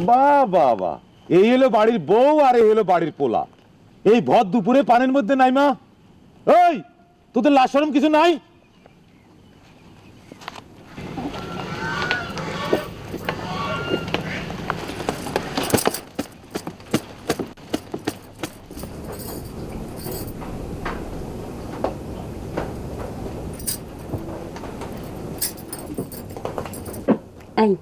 বাহ বাহ বাহ, এই হলো বাড়ির বউ আর এই হলো বাড়ির পোলা। এই ভর দুপুরে পানির মধ্যে নাইমা, ওই তোদের লাজ শরম কিছু নাই? এই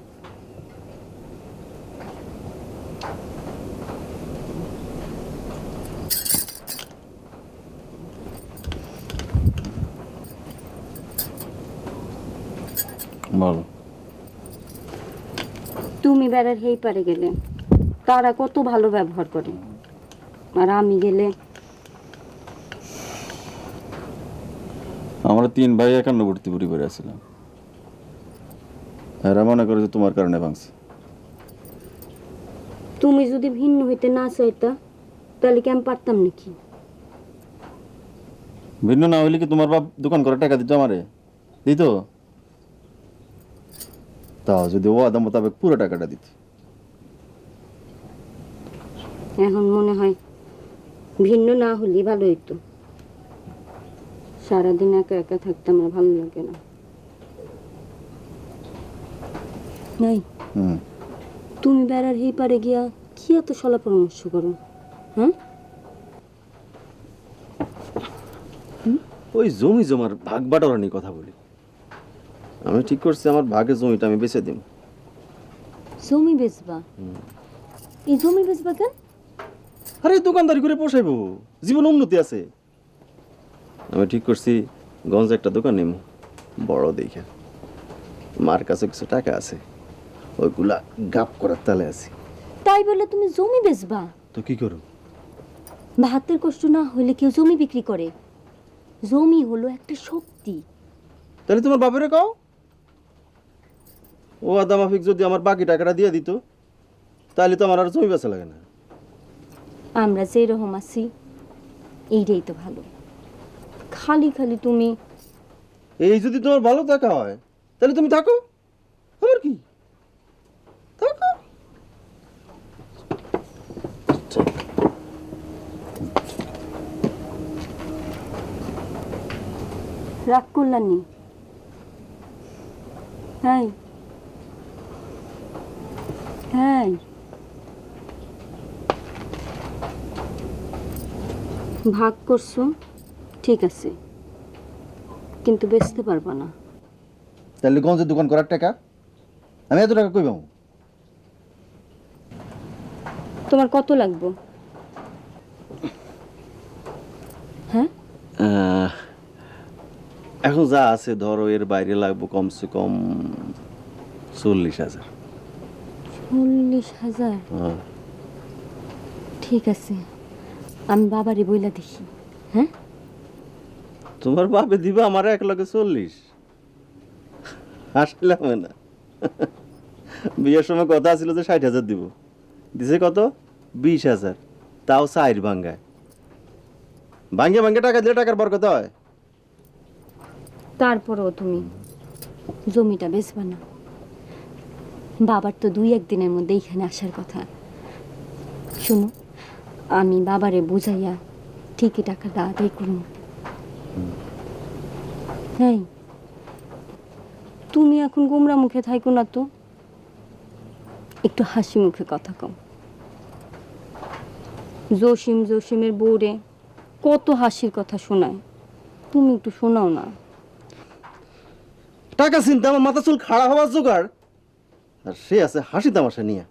বলো। তুমি বেড়ার হেই পারে গেলে তারা কত ভালো ব্যবহার করে, আর আমি গেলে আমরা 3 ভাই একান্নবর্তী পরিবারে আছিলাম, এরা মনে করে যে তোমার কারণে ভাঙছে। তুমি যদি ভিন্ন হইতে না চাইতা তাহলে কি আমি পারতাম নাকি? ভিন্ন না হইলে কি তোমার বাপ দোকান করে টাকা দিত আমারে? দিত? তাও যদি ওয়াদা মোতাবেক পুরো টাকাটা দিত। এখন মনে হয় ভিন্ন না হলে ভালো হইতো। সারাদিন একা একা থাকতে আমার ভালো লাগে না। নাই তুমি বেড়ার হেই পারে গিয়া কি এত সলা পরামর্শ করো? হ্যাঁ, ওই জমি জমার ভাগ বাটোয়ারা নিয়ে কথা বলি। আমি ঠিক করছি আমার ভাগের জমিটা আমি বেচে দিব। জমি বেচবা? এই জমি বেচবা কেন? আরে দোকানদারি করে পোষাইবো, জীবন উন্নতি আছে। আমি ঠিক করছি গঞ্জে একটা দোকান নেব, বড় দেখে। মার কাছে কিছু টাকা আছে, ওইগুলা গাপ করার তালে আছে। তাই বলে তুমি জমি বেচবা? তো কি করো? ভাতের কষ্ট না হলে কেউ জমি বিক্রি করে? জমি হলো একটা শক্তি। তাহলে তোমার বাপেরে কও, ও আদা মাফিক যদি আমার বাকি টাকাটা দিয়ে দিত, তাহলে তো আমার আর জমি বেচা লাগে না। আমরা যেরকম আছি এইটাই তো ভালো। খালি খালি তুমি এই যদি তোমার ভালো থাকা হয় তাহলে তুমি থাকো, আমার কি, থাকো। রাগ করলানি? হ্যাঁ হ্যাঁ, ভাগ করছো ঠিক আছে, কিন্তু বেচতে পারবা না। তাহলে গঞ্জের দোকান করার টাকা আমি এত টাকা কই পাবো? তোমার কত লাগবে? হ্যাঁ, এখন যা আছে ধরো, এর বাইরে লাগবে কমসে কম 40,000। 40,000? ঠিক আছে, আমি বাবারে বইলা দেখি। হ্যাঁ, তোমার বাপে দিবা আমার 1,40,000? আসলাম না, বিয়ের সময় কথা ছিল যে 60,000 দিব, দিছে কত? 20,000, তাও 4 ভাঙ্গায়। ভাঙ্গে ভাঙ্গে টাকা দিলে টাকার বরকত হয়। তারপরেও তুমি জমিটা বেচবা না? বাবার তো 2-1 দিনের মধ্যে এখানে আসার কথা। শুনো, আমি বাবারে বুঝাইয়া ঠিকই টাকাটা আদায় করুন। হ্যাঁ, তুমি এখন গোমরা মুখে থাইকো না তো, একটু হাসি মুখে কথা কও। জসিম জসিমের বউরে কত হাসির কথা শোনায়, তুমি একটু শোনাও না। টাকা চিন্তা আমার মাথা চুল খাড়া হওয়ার জোগাড়, আর সে আছে হাসি তামাশা নিয়ে।